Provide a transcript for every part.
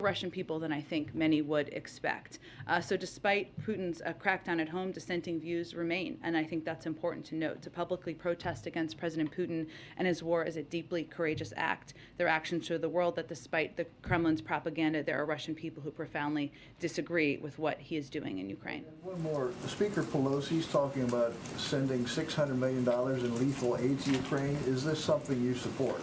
Russian people than I think many would expect. So despite Putin's crackdown at home, dissenting views remain, and I think that's important to note. To publicly protest against President Putin and his war is a deeply courageous act. Their actions show the world that despite the Kremlin's propaganda, there are Russian people who profoundly disagree with what he is doing in Ukraine. One more. Speaker Pelosi's talking about sending $600 million in lethal aid to Ukraine. Is this something you support?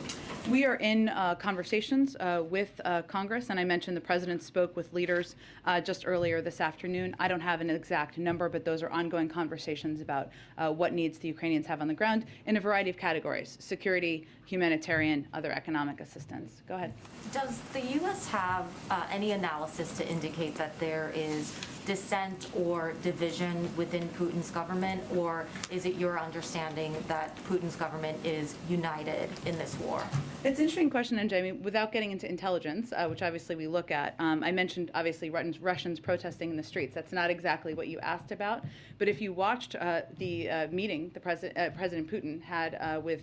We are in conversations with Congress, and I mentioned the president spoke with leaders just earlier this afternoon. I don't have an exact number, but those are ongoing conversations about what needs the Ukrainians have on the ground in a variety of categories: security, humanitarian, other economic assistance. Go ahead. Does the U.S. have any analysis to indicate that there is dissent or division within Putin's government, or is it your understanding that Putin's government is united in this war? It's an interesting question, and Jamie, without getting into intelligence, which obviously we look at, I mentioned obviously Russians protesting in the streets. That's not exactly what you asked about, but if you watched the meeting President Putin had with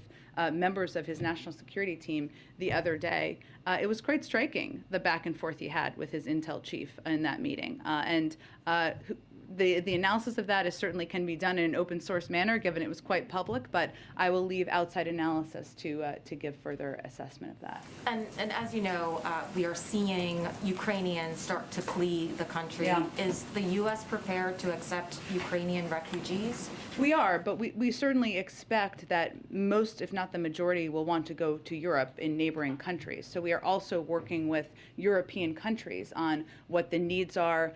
members of his national security team the other day, it was quite striking, the back and forth he had with his intel chief in that meeting. The analysis of that certainly can be done in an open source manner, given it was quite public, but I will leave outside analysis to give further assessment of that. And as you know, we are seeing Ukrainians start to flee the country. Yeah. Is the U.S. prepared to accept Ukrainian refugees? We are, but we certainly expect that most, if not the majority, will want to go to Europe in neighboring countries. So we are also working with European countries on what the needs are,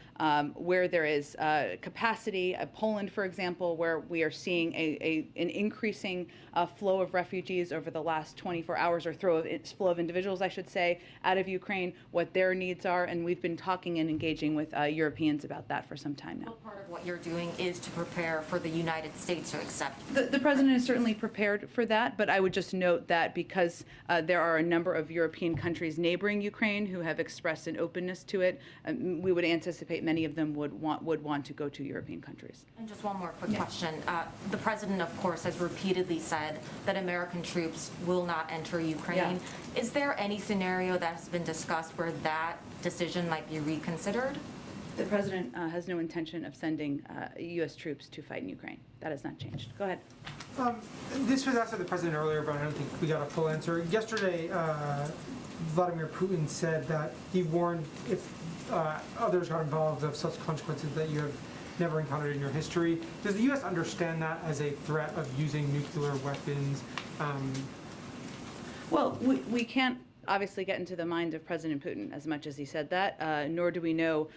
where there is capacity. Poland, for example, where we are seeing an increasing flow of refugees over the last 24 hours, or flow of individuals, I should say, out of Ukraine, what their needs are, and we've been talking and engaging with Europeans about that for some time now. What part of what you're doing is to prepare for the United States to accept? The president is certainly prepared for that, but I would just note that because there are a number of European countries neighboring Ukraine who have expressed an openness to it, we would anticipate many of them would want to go to European countries. And just one more quick question. The president, of course, has repeatedly said that American troops will not enter Ukraine. Yeah. Is there any scenario that has been discussed where that decision might be reconsidered? The president has no intention of sending U.S. troops to fight in Ukraine. That has not changed. Go ahead. This was asked of the president earlier, but I don't think we got a full answer. Yesterday, Vladimir Putin said that he warned if others got involved of such consequences that you have never encountered in your history. Does the U.S. understand that as a threat of using nuclear weapons? Well, we can't obviously get into the mind of President Putin as much as he said that, nor do we know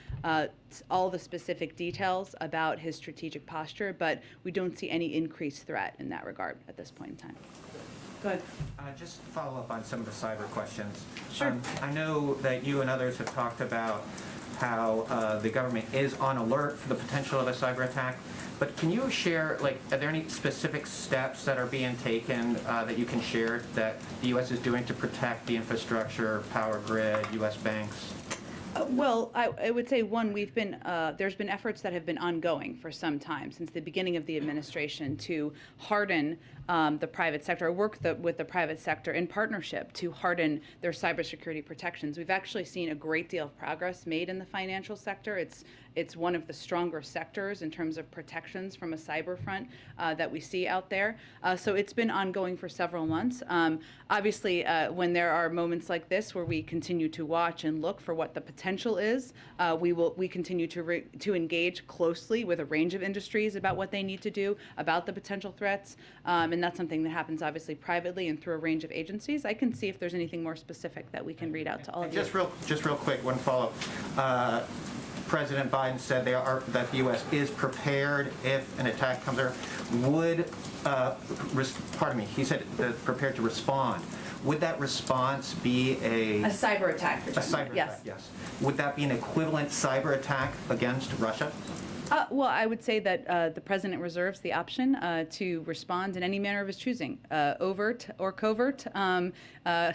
all the specific details about his strategic posture, but we don't see any increased threat in that regard at this point in time. Go ahead. Just to follow up on some of the cyber questions. Sure. I know that you and others have talked about how the government is on alert for the potential of a cyber attack, but can you share, are there any specific steps that are being taken that you can share that the U.S. is doing to protect the infrastructure, power grid, U.S. banks? Well, I would say, one, there's been efforts that have been ongoing for some time, since the beginning of the administration, to harden the private sector, or work with the private sector in partnership to harden their cybersecurity protections. We've actually seen a great deal of progress made in the financial sector. It's one of the stronger sectors in terms of protections from a cyber front that we see out there. So it's been ongoing for several months. Obviously, when there are moments like this where we continue to watch and look for what the potential is, we continue to engage closely with a range of industries about what they need to do, about the potential threats, and that's something that happens obviously privately and through a range of agencies. I can see if there's anything more specific that we can read out to all of you. Just real quick, one follow-up. President Biden said that the U.S. is prepared if an attack comes there. He said prepared to respond. Would that response be a cyber attack? A cyber attack, yes. Would that be an equivalent cyber attack against Russia? Well, I would say that the president reserves the option to respond in any manner of his choosing, overt or covert,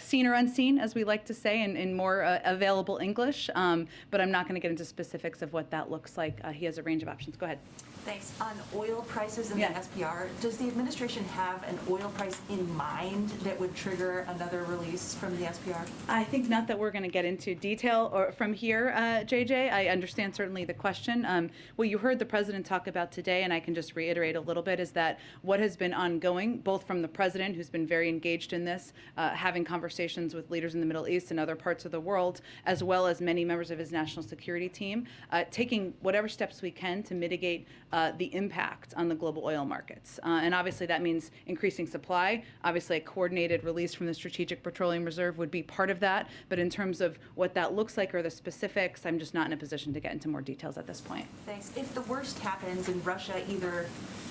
seen or unseen, as we like to say in more available English. But I'm not going to get into specifics of what that looks like. He has a range of options. Go ahead. Thanks. On oil prices and Yeah. the SPR, does the administration have an oil price in mind that would trigger another release from the SPR? I think not that we're going to get into detail or from here, JJ. I understand certainly the question. What you heard the president talk about today, and I can just reiterate a little bit, is that what has been ongoing, both from the president, who's been very engaged in this, having conversations with leaders in the Middle East and other parts of the world, as well as many members of his national security team, taking whatever steps we can to mitigate the impact on the global oil markets. And obviously that means increasing supply. Obviously a coordinated release from the Strategic Petroleum Reserve would be part of that. But in terms of what that looks like or the specifics, I'm just not in a position to get into more details at this point. Thanks. If the worst happens and Russia either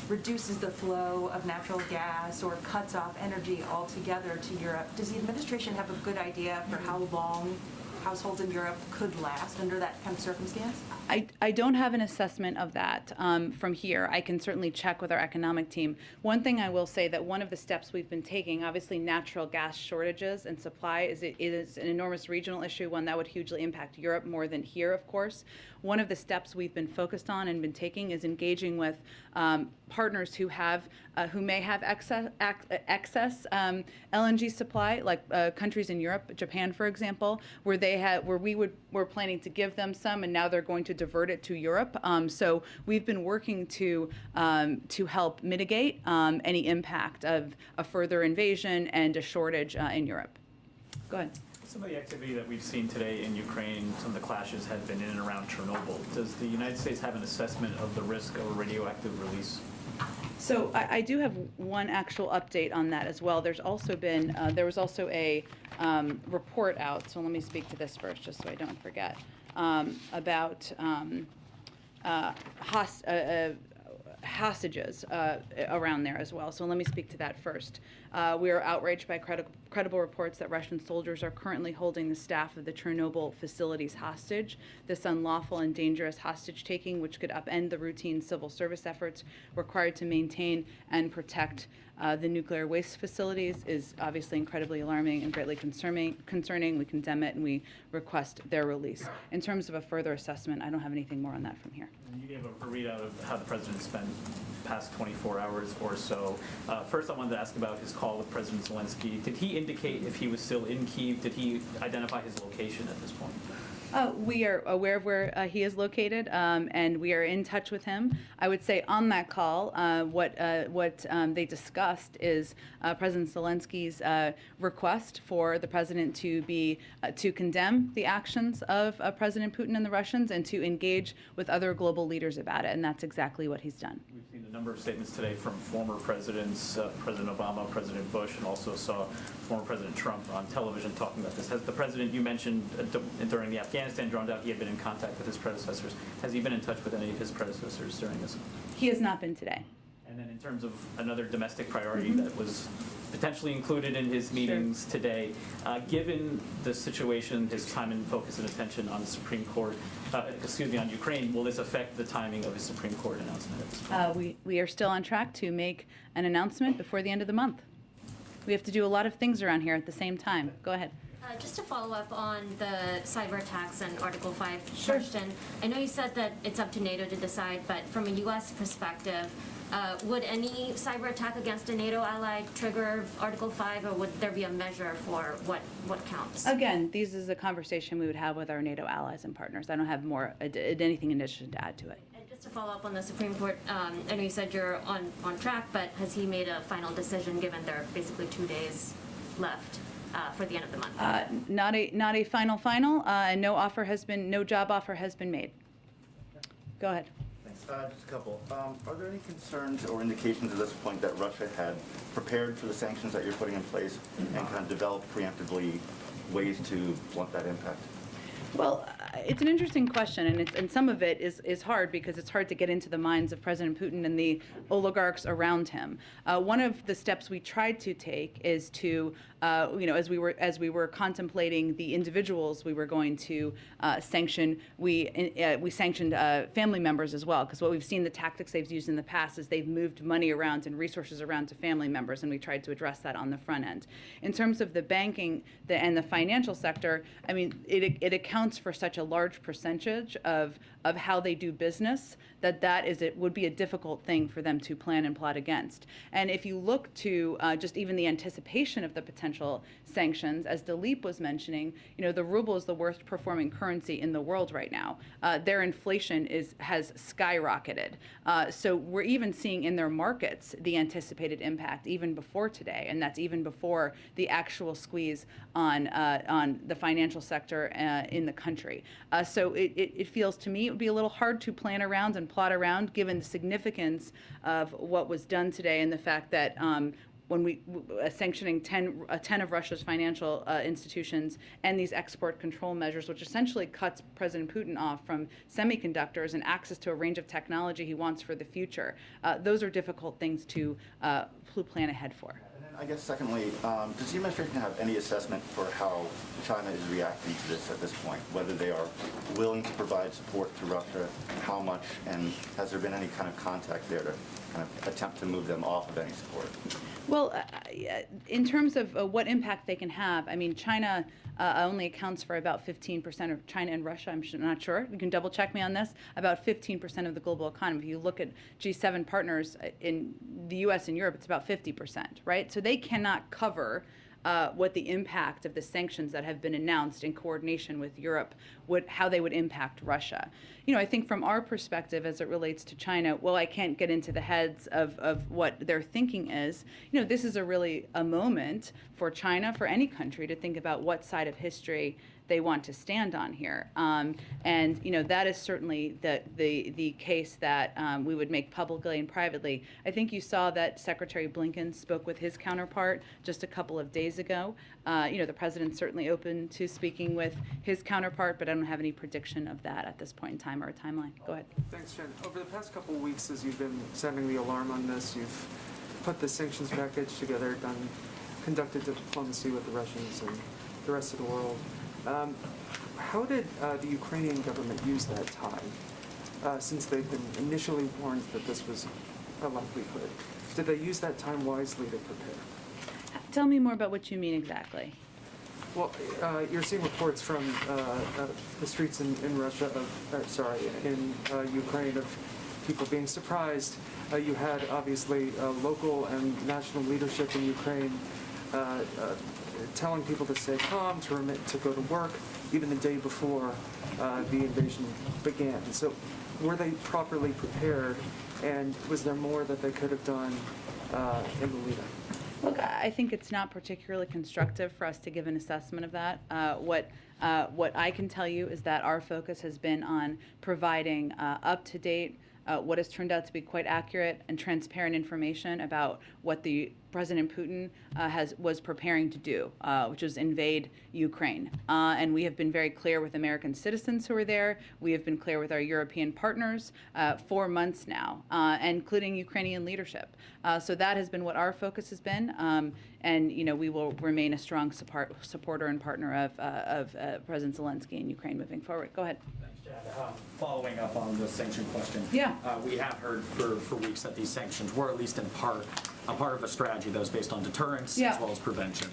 reduces the flow of natural gas or cuts off energy altogether to Europe, does the administration have a good idea for how long households in Europe could last under that kind of circumstance? I don't have an assessment of that from here. I can certainly check with our economic team. One thing I will say that one of the steps we've been taking, obviously natural gas shortages and supply is an enormous regional issue, one that would hugely impact Europe more than here, of course. One of the steps we've been focused on and been taking is engaging with partners who may have excess LNG supply, like countries in Europe, Japan, for example, where we were planning to give them some, and now they're going to divert it to Europe. So we've been working to help mitigate any impact of a further invasion and a shortage in Europe. Go ahead. Some of the activity that we've seen today in Ukraine, some of the clashes have been in and around Chernobyl. Does the United States have an assessment of the risk of a radioactive release? So I do have one actual update on that as well. There's also been, there was also a report out, so let me speak to this first, just so I don't forget, about hostages around there as well. So let me speak to that first. We are outraged by credible reports that Russian soldiers are currently holding the staff of the Chernobyl facilities hostage. This unlawful and dangerous hostage taking, which could upend the routine civil service efforts required to maintain and protect the nuclear waste facilities, is obviously incredibly alarming and greatly concerning. We condemn it and we request their release. In terms of a further assessment, I don't have anything more on that from here. And you gave a readout of how the president spent the past 24 hours or so. First, I wanted to ask about his call with President Zelensky. Did he indicate if he was still in Kyiv? Did he identify his location at this point? We are aware of where he is located, and we are in touch with him. I would say on that call, what they discussed is President Zelensky's request for the president to condemn the actions of President Putin and the Russians and to engage with other global leaders about it, and that's exactly what he's done. We've seen a number of statements today from former presidents, President Obama, President Bush, and also saw former President Trump on television talking about this. Has the president, you mentioned during the Afghanistan drawdown, he had been in contact with his predecessors. Has he been in touch with any of his predecessors during this? He has not been today. And then in terms of another domestic priority that was potentially included in his meetings today, given the situation, his time and focus and attention on the Supreme Court, on Ukraine, will this affect the timing of his Supreme Court announcement at this point? We are still on track to make an announcement before the end of the month. We have to do a lot of things around here at the same time. Go ahead. Just to follow up on the cyber attacks and Article 5 Sure. question, I know you said that it's up to NATO to decide, but from a U.S. perspective, would any cyber attack against a NATO ally trigger Article 5, or would there be a measure for what counts? Again, this is a conversation we would have with our NATO allies and partners. I don't have anything in addition to add to it. And just to follow up on the Supreme Court, I know you said you're on track, but has he made a final decision given there are basically 2 days left for the end of the month? Not a final, and no job offer has been made. Go ahead. Just a couple. Are there any concerns or indications at this point that Russia had prepared for the sanctions that you're putting in place and kind of developed preemptively ways to blunt that impact? Well, it's an interesting question, and some of it is hard because it's hard to get into the minds of President Putin and the oligarchs around him. One of the steps we tried to take is to, as we were contemplating the individuals we were going to sanction, we sanctioned family members as well, because what we've seen the tactics they've used in the past is they've moved money around and resources around to family members, and we tried to address that on the front end. In terms of the banking and the financial sector, I mean, it accounts for such a large percentage of how they do business, it would be a difficult thing for them to plan and plot against. And if you look to just even the anticipation of the potential sanctions, as Dilip was mentioning, the ruble is the worst performing currency in the world right now. Their inflation has skyrocketed. So we're even seeing in their markets the anticipated impact even before today, and that's even before the actual squeeze on the financial sector in the country. So it feels to me it would be a little hard to plan around and plot around given the significance of what was done today and the fact that when we sanctioning 10 of Russia's financial institutions and these export control measures, which essentially cuts President Putin off from semiconductors and access to a range of technology he wants for the future. Those are difficult things to plan ahead for. And then I guess secondly, does the administration have any assessment for how China is reacting to this at this point? Whether they are willing to provide support to Russia, how much, and has there been any kind of contact there to kind of attempt to move them off of any support? Well, in terms of what impact they can have, I mean, China only accounts for about 15% of China and Russia. I'm not sure. You can double check me on this. About 15% of the global economy. If you look at G7 partners in the U.S. and Europe, it's about 50%, right? So they cannot cover what the impact of the sanctions that have been announced in coordination with Europe, how they would impact Russia. I think from our perspective as it relates to China, well, I can't get into the heads of what their thinking is. This is a moment for China, for any country, to think about what side of history they want to stand on here. And that is certainly the case that we would make publicly and privately. I think you saw that Secretary Blinken spoke with his counterpart just a couple of days ago. The president's certainly open to speaking with his counterpart, but I don't have any prediction of that at this point in time or a timeline. Go ahead. Thanks, Jen. Over the past couple of weeks, as you've been sounding the alarm on this, you've put the sanctions package together, conducted diplomacy with the Russians and the rest of the world. How did the Ukrainian government use that time, since they've been initially warned that this was a likelihood? Did they use that time wisely to prepare? Tell me more about what you mean exactly. Well, you're seeing reports from the streets in Russia, in Ukraine, of people being surprised. You had, obviously, local and national leadership in Ukraine telling people to stay calm, to go to work, even the day before the invasion began. So were they properly prepared, and was there more that they could have done in the lead-up? Look, I think it's not particularly constructive for us to give an assessment of that. What I can tell you is that our focus has been on providing up-to-date, what has turned out to be quite accurate and transparent information about what the President Putin was preparing to do, which was invade Ukraine. And we have been very clear with American citizens who are there. We have been clear with our European partners 4 months now, including Ukrainian leadership. So that has been what our focus has been. And we will remain a strong supporter and partner of President Zelensky in Ukraine moving forward. Go ahead. Following up on the sanction question. Yeah. We have heard for weeks that these sanctions were, at least in part, a part of a strategy that was based on deterrence as well as prevention.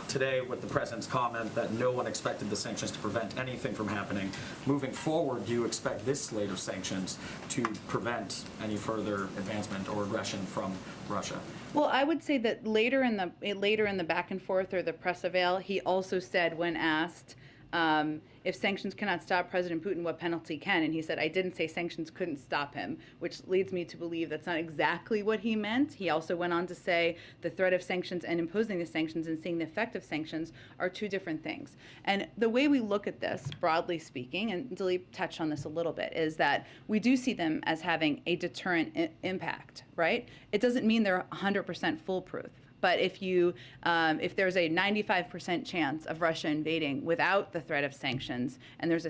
Today, with the president's comment that no one expected the sanctions to prevent anything from happening, moving forward, do you expect this slate of sanctions to prevent any further advancement or aggression from Russia? Well, I would say that later in the back and forth or the press avail, he also said when asked if sanctions cannot stop President Putin, what penalty can? And he said, I didn't say sanctions couldn't stop him, which leads me to believe that's not exactly what he meant. He also went on to say the threat of sanctions and imposing the sanctions and seeing the effect of sanctions are two different things. And the way we look at this, broadly speaking, and Dilip touched on this a little bit, is that we do see them as having a deterrent impact, right? It doesn't mean they're 100% foolproof. But if there's a 95% chance of Russia invading without the threat of sanctions, and there's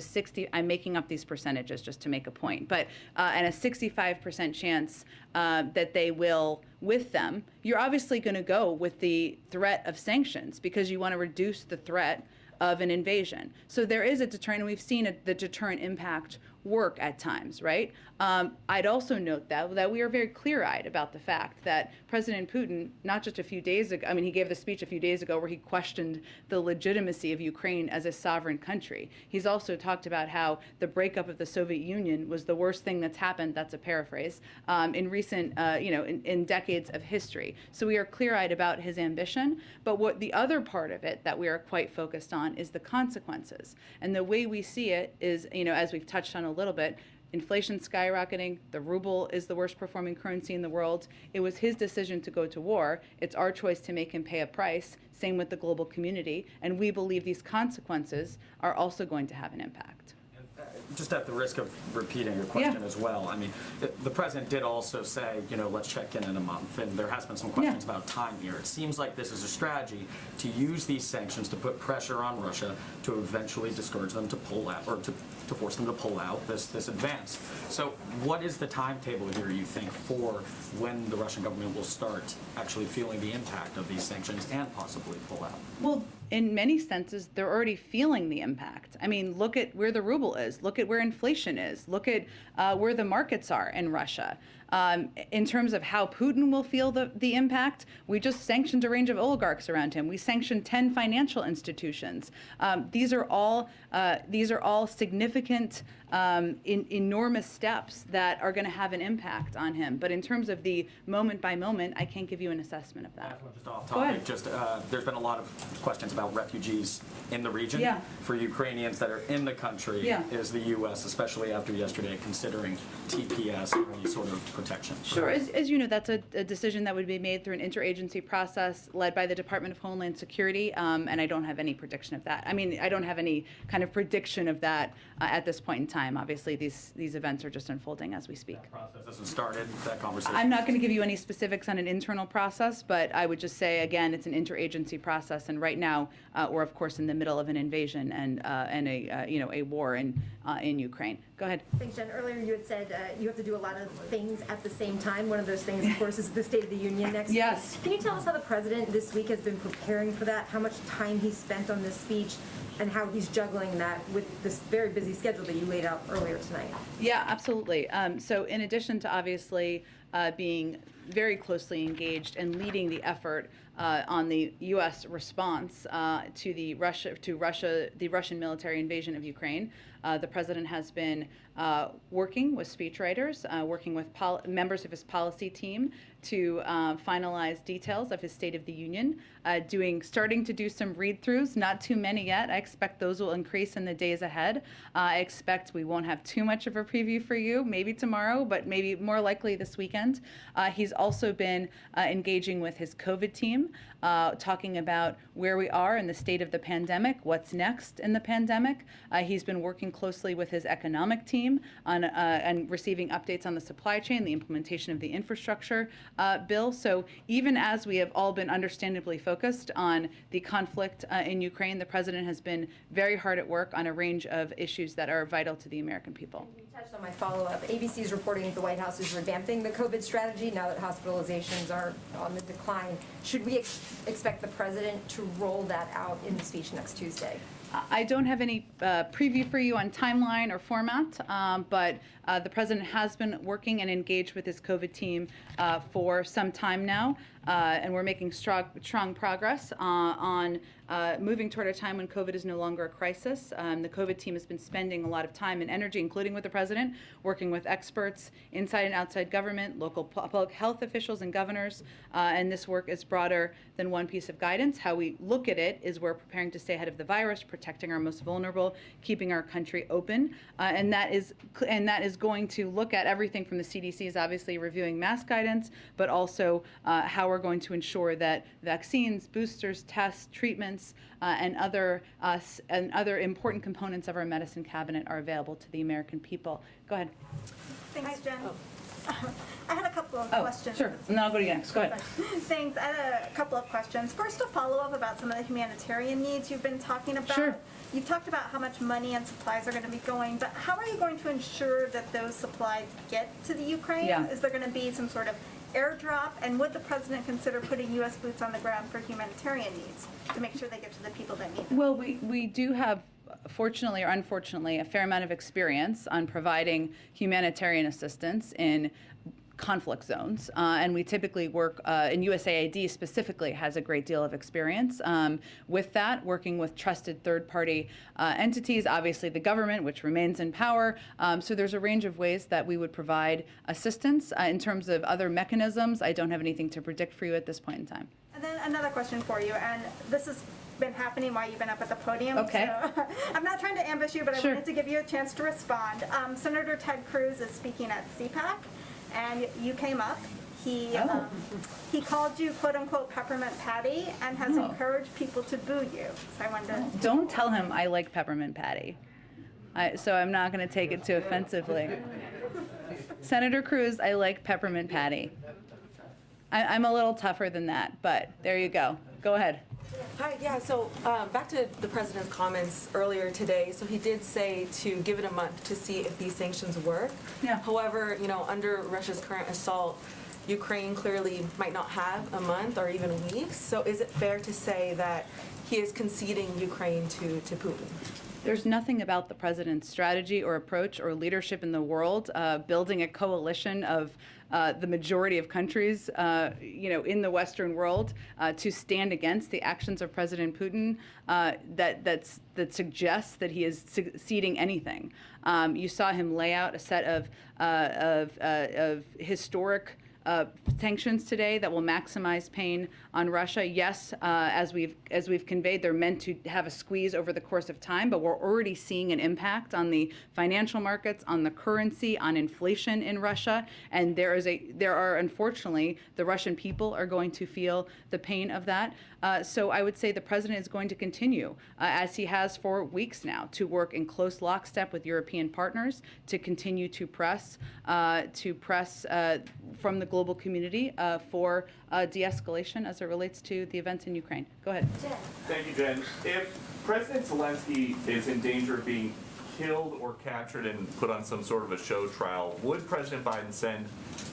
I'm making up these percentages just to make a point, but and a 65% chance that they will with them, you're obviously going to go with the threat of sanctions because you want to reduce the threat of an invasion. So there is a deterrent, and we've seen the deterrent impact work at times, right? I'd also note that we are very clear-eyed about the fact that President Putin, not just a few days ago, I mean, he gave the speech a few days ago where he questioned the legitimacy of Ukraine as a sovereign country. He's also talked about how the breakup of the Soviet Union was the worst thing that's happened, that's a paraphrase, in recent, in decades of history. So we are clear-eyed about his ambition, but what the other part of it that we are quite focused on is the consequences. And the way we see it is, as we've touched on a little bit, inflation skyrocketing, the ruble is the worst performing currency in the world. It was his decision to go to war. It's our choice to make him pay a price. Same with the global community. And we believe these consequences are also going to have an impact. Just at the risk of repeating your question as well, I mean, the president did also say, let's check in a month, and there has been some questions about time here. It seems like this is a strategy to use these sanctions to put pressure on Russia to eventually discourage them to pull out, or to force them to pull out this advance. So what is the timetable here, you think, for when the Russian government will start actually feeling the impact of these sanctions and possibly pull out? Well, in many senses, they're already feeling the impact. I mean, look at where the ruble is. Look at where inflation is. Look at where the markets are in Russia. In terms of how Putin will feel the impact, we just sanctioned a range of oligarchs around him. We sanctioned 10 financial institutions. These are all significant, enormous steps that are going to have an impact on him. But in terms of the moment by moment, I can't give you an assessment of that. Just off Go ahead. topic, there's been a lot of questions about refugees in the region. Yeah. For Ukrainians that are in the country, is the U.S., especially after yesterday, considering TPS or any sort of protection? Sure. As you know, that's a decision that would be made through an interagency process led by the Department of Homeland Security, and I don't have any prediction of that. I mean, I don't have any kind of prediction of that at this point in time. Obviously, these events are just unfolding as we speak. That process hasn't started, that conversation? I'm not going to give you any specifics on an internal process, but I would just say, again, it's an interagency process, and right now we're, of course, in the middle of an invasion and a war in Ukraine. Go ahead. Thanks, Jen. Earlier you had said you have to do a lot of things at the same time. One of those things, of course, is the State of the Union next week. Yes. Can you tell us how the president this week has been preparing for that, how much time he spent on this speech, and how he's juggling that with this very busy schedule that you laid out earlier tonight? Yeah, absolutely. So in addition to obviously being very closely engaged and leading the effort on the U.S. response to the Russian military invasion of Ukraine, the president has been working with speechwriters, working with members of his policy team to finalize details of his State of the Union, starting to do some read-throughs, not too many yet. I expect those will increase in the days ahead. I expect we won't have too much of a preview for you, maybe tomorrow, but maybe more likely this weekend. He's also been engaging with his COVID team, talking about where we are in the state of the pandemic, what's next in the pandemic. He's been working closely with his economic team on and receiving updates on the supply chain, the implementation of the infrastructure bill. So even as we have all been understandably focused on the conflict in Ukraine, the president has been very hard at work on a range of issues that are vital to the American people. You touched on my follow-up. ABC is reporting that the White House is revamping the COVID strategy now that hospitalizations are on the decline. Should we expect the president to roll that out in the speech next Tuesday? I don't have any preview for you on timeline or format, but the president has been working and engaged with his COVID team for some time now, and we're making strong progress on moving toward a time when COVID is no longer a crisis. The COVID team has been spending a lot of time and energy, including with the president, working with experts inside and outside government, local public health officials and governors, and this work is broader than one piece of guidance. How we look at it is we're preparing to stay ahead of the virus, protecting our most vulnerable, keeping our country open, and that is going to look at everything from the CDC is obviously reviewing mask guidance, but also how we're going to ensure that vaccines, boosters, tests, treatments, and other important components of our medicine cabinet are available to the American people. Go ahead. Thanks, Jen. I had a couple of questions. Sure. And then I'll go to you next. Go ahead. Thanks. I had a couple of questions. First, a follow-up about some of the humanitarian needs you've been talking about. Sure. You've talked about how much money and supplies are going to be going, but how are you going to ensure that those supplies get to the Ukraine? Yeah. Is there going to be some sort of airdrop? And would the president consider putting U.S. boots on the ground for humanitarian needs to make sure they get to the people that need them? Well, we do have fortunately or unfortunately, a fair amount of experience on providing humanitarian assistance in conflict zones, and we typically work, and USAID specifically has a great deal of experience with that, working with trusted third-party entities, obviously the government, which remains in power. So there's a range of ways that we would provide assistance. In terms of other mechanisms, I don't have anything to predict for you at this point in time. And then another question for you, and this has been happening while you've been up at the podium. Okay. So I'm not trying to ambush you, but Sure. I wanted to give you a chance to respond. Senator Ted Cruz is speaking at CPAC, and you came up. He called you "quote unquote" Peppermint Patty, and has encouraged people to boo you. So I wanted to. Don't tell him I like Peppermint Patty. So I'm not going to take it too offensively. Senator Cruz, I like Peppermint Patty. I'm a little tougher than that, but there you go. Go ahead. Hi, yeah, so back to the president's comments earlier today. So he did say to give it a month to see if these sanctions work. Yeah. However, under Russia's current assault, Ukraine clearly might not have a month or even weeks. So is it fair to say that he is conceding Ukraine to Putin? There's nothing about the president's strategy or approach or leadership in the world, building a coalition of the majority of countries, in the Western world, to stand against the actions of President Putin that suggests that he is ceding anything. You saw him lay out a set of historic sanctions today that will maximize pain on Russia. Yes, as we've conveyed, they're meant to have a squeeze over the course of time, but we're already seeing an impact on the financial markets, on the currency, on inflation in Russia, and there are unfortunately the Russian people are going to feel the pain of that. So I would say the president is going to continue, as he has for weeks now, to work in close lockstep with European partners to continue to press from the global community for de-escalation as it relates to the events in Ukraine. Go ahead. Thank you, Jen. If President Zelensky is in danger of being killed or captured and put on some sort of a show trial, would President Biden send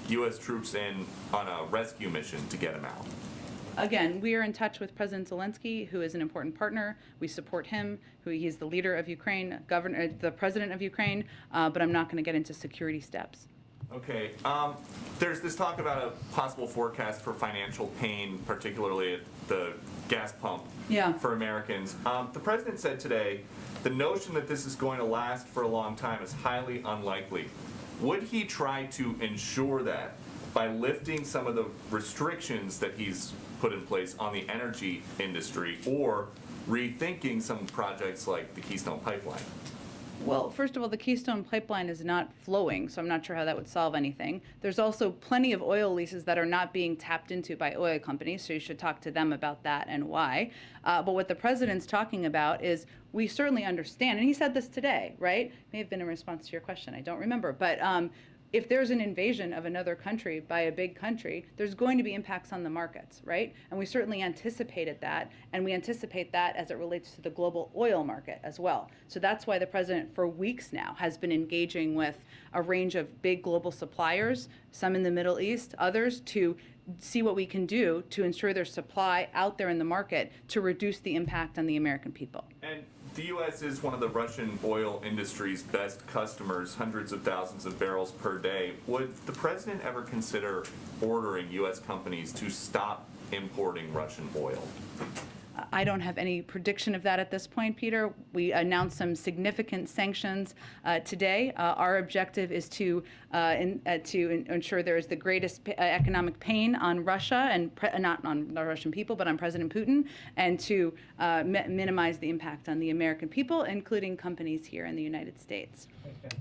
U.S. troops in on a rescue mission to get him out? Again, we are in touch with President Zelensky, who is an important partner. We support him. He's the leader of Ukraine, the president of Ukraine, but I'm not going to get into security steps. Okay. There's this talk about a possible forecast for financial pain, particularly at the gas pump for Americans. The president said today the notion that this is going to last for a long time is highly unlikely. Would he try to ensure that by lifting some of the restrictions that he's put in place on the energy industry, or rethinking some projects like the Keystone Pipeline? Well, first of all, the Keystone Pipeline is not flowing, so I'm not sure how that would solve anything. There's also plenty of oil leases that are not being tapped into by oil companies, so you should talk to them about that and why. But what the president's talking about is we certainly understand, and he said this today, right? May have been in response to your question, I don't remember. But if there's an invasion of another country by a big country, there's going to be impacts on the markets, right? And we certainly anticipated that, and we anticipate that as it relates to the global oil market as well. So that's why the president, for weeks now, has been engaging with a range of big global suppliers, some in the Middle East, others, to see what we can do to ensure there's supply out there in the market to reduce the impact on the American people. And the U.S. is one of the Russian oil industry's best customers, hundreds of thousands of barrels per day. Would the president ever consider ordering U.S. companies to stop importing Russian oil? I don't have any prediction of that at this point, Peter. We announced some significant sanctions today. Our objective is to ensure there is the greatest economic pain on Russia, and not on the Russian people, but on President Putin, and to minimize the impact on the American people, including companies here in the United States.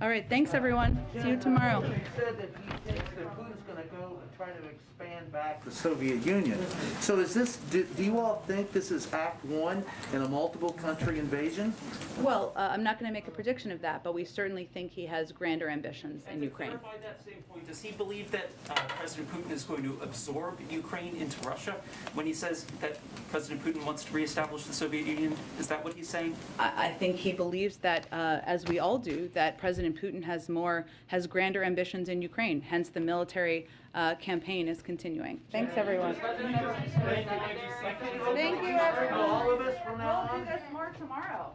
All right, thanks everyone. See you tomorrow. He said that he thinks that Putin's going to go and try to expand back the Soviet Union. So is this, do you all think this is Act One in a multiple country invasion? Well, I'm not going to make a prediction of that, but we certainly think he has grander ambitions in Ukraine. To clarify that same point, does he believe that President Putin is going to absorb Ukraine into Russia when he says that President Putin wants to reestablish the Soviet Union? Is that what he's saying? I think he believes that, as we all do, that President Putin has grander ambitions in Ukraine. Hence, the military campaign is continuing. Thanks, everyone. Thank you, everyone. All of us from now on? We'll do this more tomorrow.